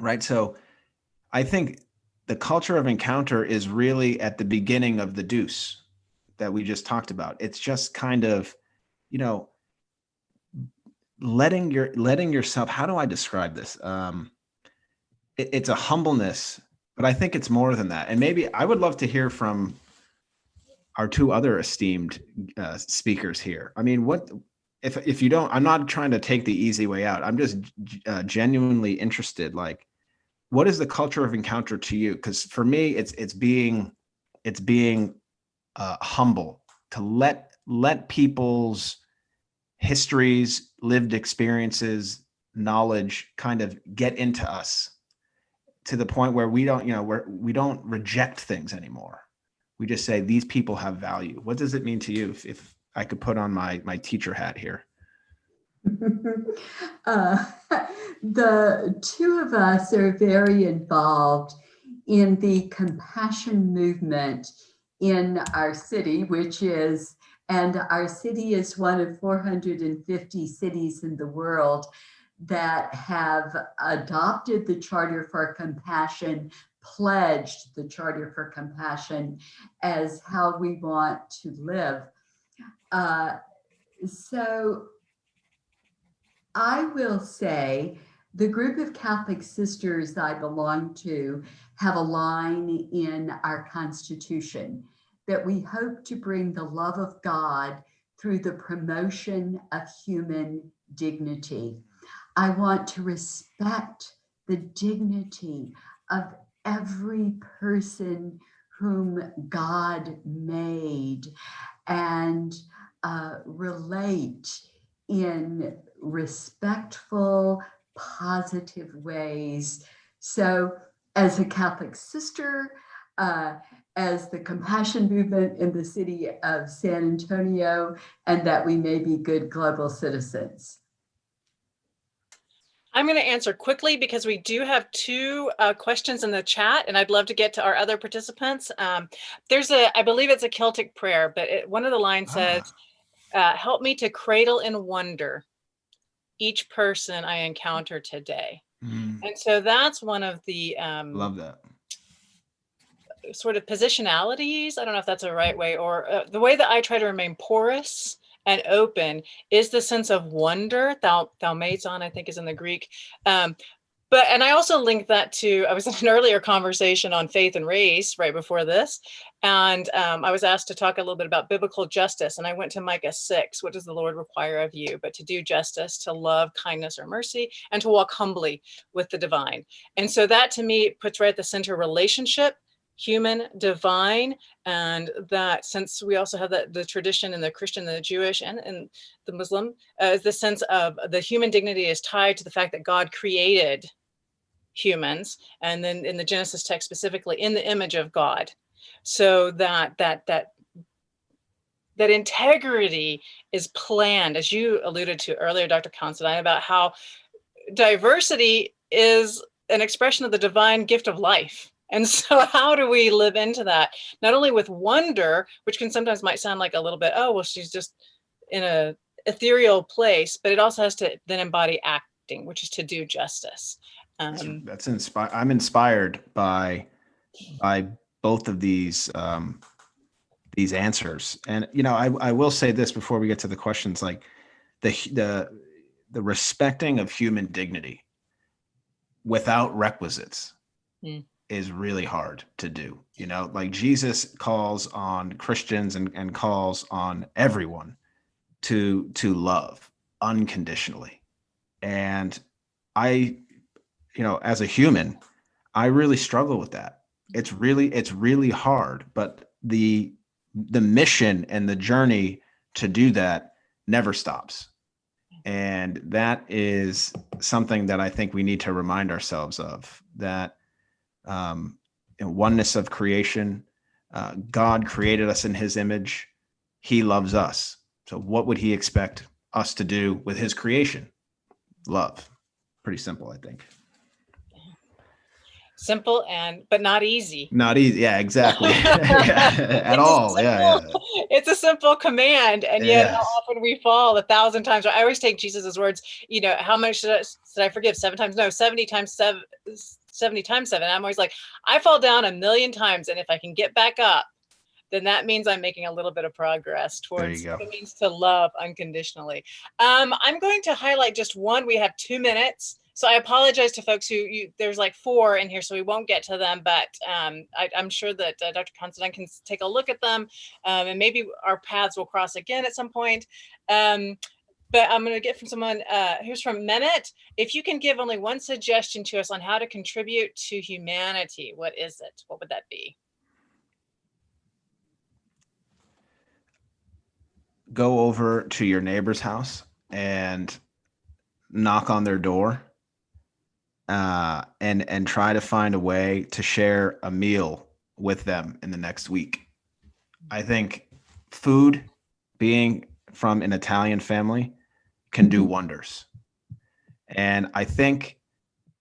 right? So I think the culture of encounter is really at the beginning of the deuce that we just talked about. It's just kind of, letting yourself, how do I describe this? It's a humbleness, but I think it's more than that. And maybe I would love to hear from our two other esteemed speakers here. I mean, if you don't, I'm not trying to take the easy way out. I'm just genuinely interested. Like, what is the culture of encounter to you? Because for me, it's being humble, to let people's histories, lived experiences, knowledge kind of get into us to the point where we don't reject things anymore. We just say these people have value. What does it mean to you? If I could put on my teacher hat here. The two of us are very involved in the compassion movement in our city, and our city is one of 450 cities in the world that have adopted the Charter for Compassion, pledged the Charter for Compassion as how we want to live. So I will say the group of Catholic sisters I belong to have a line in our Constitution that we hope to bring the love of God through the promotion of human dignity. I want to respect the dignity of every person whom God made and relate in respectful, positive ways. So as a Catholic sister, as the compassion movement in the city of San Antonio, and that we may be good global citizens. I'm going to answer quickly because we do have two questions in the chat, and I'd love to get to our other participants. I believe it's a Celtic prayer, but one of the lines says, help me to cradle in wonder each person I encounter today. And so that's one of the Love that. sort of positionalities. I don't know if that's the right way, or the way that I try to remain porous and open is the sense of wonder. Thaumazon, I think, is in the Greek. And I also link that to, I was in an earlier conversation on faith and race right before this. And I was asked to talk a little bit about biblical justice. And I went to Micah 6, what does the Lord require of you? But to do justice, to love kindness or mercy, and to walk humbly with the divine. And so that to me puts right at the center relationship, human, divine, and that since we also have the tradition in the Christian, the Jewish, and the Muslim, is the sense of the human dignity is tied to the fact that God created humans, and then in the Genesis text specifically, in the image of God. So that integrity is planned, as you alluded to earlier, Dr. Considine, about how diversity is an expression of the divine gift of life. And so how do we live into that? Not only with wonder, which can sometimes might sound like a little bit, oh, well, she's just in a ethereal place, but it also has to then embody acting, which is to do justice. That's inspired. I'm inspired by both of these answers. And, you know, I will say this before we get to the questions, like the respecting of human dignity without requisites is really hard to do. You know, like Jesus calls on Christians and calls on everyone to love unconditionally. And I, you know, as a human, I really struggle with that. It's really hard, but the mission and the journey to do that never stops. And that is something that I think we need to remind ourselves of, that oneness of creation, God created us in his image. He loves us. So what would he expect us to do with his creation? Love. Pretty simple, I think. Simple but not easy. Not easy. Yeah, exactly. At all. Yeah. It's a simple command. And yet how often we fall 1,000 times. I always take Jesus's words, you know, how much should I forgive? 7 times? No, 70 times 7. 70 times 7. I'm always like, I fall down 1,000,000 times. And if I can get back up, then that means I'm making a little bit of progress towards what it means to love unconditionally. I'm going to highlight just one. We have 2 minutes. So I apologize to folks there's like 4 in here, so we won't get to them, but I'm sure that Dr. Considine can take a look at them, and maybe our paths will cross again at some point. But I'm going to get from someone, here's from Mehmet. If you can give only one suggestion to us on how to contribute to humanity, what is it? What would that be? Go over to your neighbor's house and knock on their door, and try to find a way to share a meal with them in the next week. I think food, being from an Italian family, can do wonders. And I think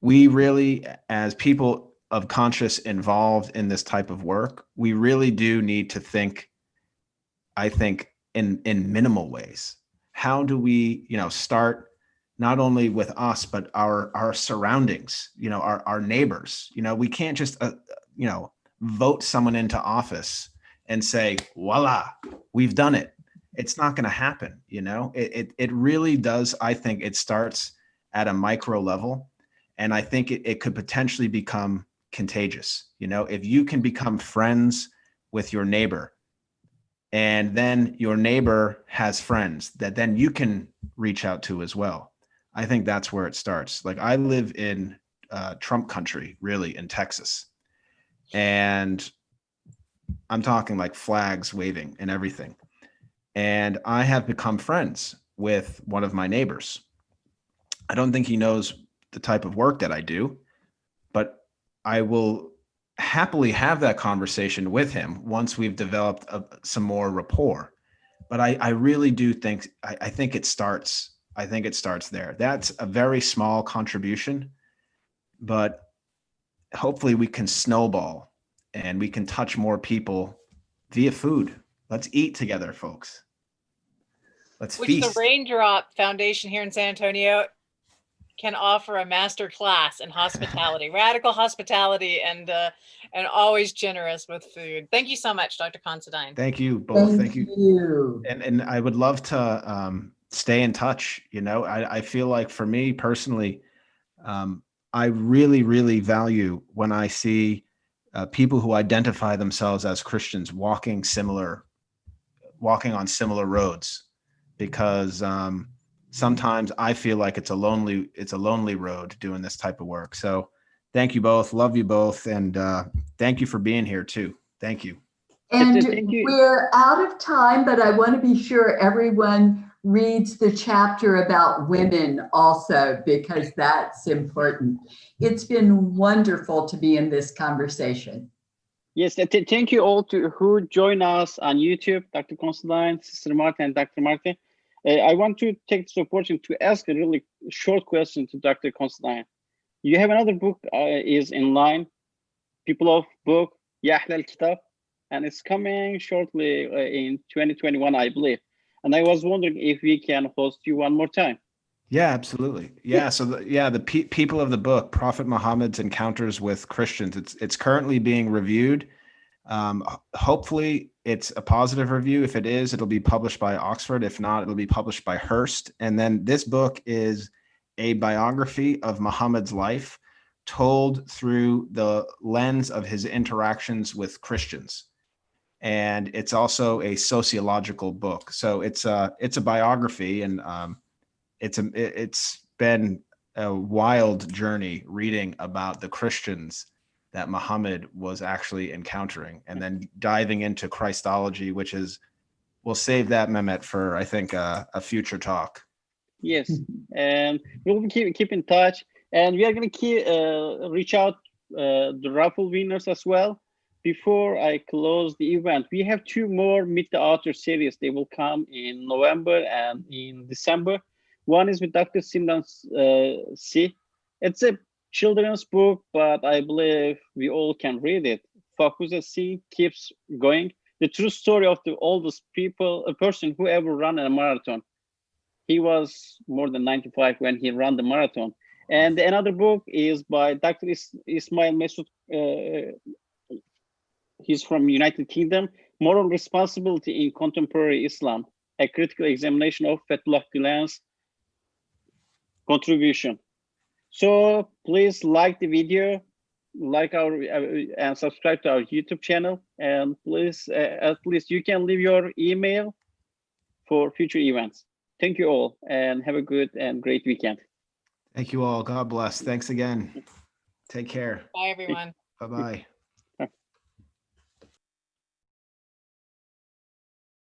we really, as people of conscious involved in this type of work, we really do need to think, I think, in minimal ways. How do we, you know, start not only with us, but our surroundings, you know, our neighbors. You know, we can't just, you know, vote someone into office and say, voila, we've done it. It's not going to happen. You know, it really does. I think it starts at a micro level, and I think it could potentially become contagious. You know, if you can become friends with your neighbor, and then your neighbor has friends that then you can reach out to as well. I think that's where it starts. Like, I live in Trump country, really, in Texas. And I'm talking like flags waving and everything. And I have become friends with one of my neighbors. I don't think he knows the type of work that I do, but I will happily have that conversation with him once we've developed some more rapport. But I really do think, I think it starts I think it starts there. That's a very small contribution, but hopefully we can snowball and we can touch more people via food. Let's eat together, folks. Let's Which feast. the Raindrop Foundation here in San Antonio can offer a master class in hospitality, radical hospitality, and always generous with food. Thank you so much, Dr. Considine. Thank you both. Thank you. And I would love to stay in touch. You know, I feel like for me personally, I really, really value when I see people who identify themselves as Christians walking on similar roads, because sometimes I feel like it's a lonely road doing this type of work. So thank you both. Love you both. And thank you for being here too. Thank you. And Thank you. we're out of time, but I want to be sure everyone reads the chapter about women also, because that's important. It's been wonderful to be in this conversation. Yes, thank you all to who join us on YouTube, Dr. Considine, Sister Martha, and Dr. Martha. I want to take this opportunity to ask a really short question to Dr. Considine. You have another book is in line, People of Book, Ya Ahl Kitab, and it's coming shortly in 2021, I believe. And I was wondering if we can host you one more time. Yeah, absolutely. Yeah. So the people of the book, Prophet Muhammad's Encounters with Christians. It's currently being reviewed. Hopefully it's a positive review. If it is, it'll be published by Oxford. If not, it'll be published by Hearst. And then this book is a biography of Muhammad's life told through the lens of his interactions with Christians. And it's also a sociological book. So it's a biography, and it's been a wild journey reading about the Christians that Muhammad was actually encountering, and then diving into Christology, which is, we'll save that, Mehmet, for I think a future talk. Yes, and we'll keep in touch, and we are going to reach out the raffle winners as well. Before I close the event, we have 2 more Meet the Author series. They will come in November and in December. One is with Dr. Sindan C. It's a children's book, but I believe we all can read it. Fakuza C keeps going. The true story of the oldest person who ever ran a marathon. He was more than 95 when he ran the marathon. And another book is by Dr. Ismail Mesut. He's from United Kingdom. Moral Responsibility in Contemporary Islam, a critical examination of Fethullah Gülen's contribution. So please like the video, like our and subscribe to our YouTube channel, and please at least you can leave your email for future events. Thank you all, and have a good and great weekend. Thank you all. God bless. Thanks again. Take care. Bye, everyone. Bye-bye.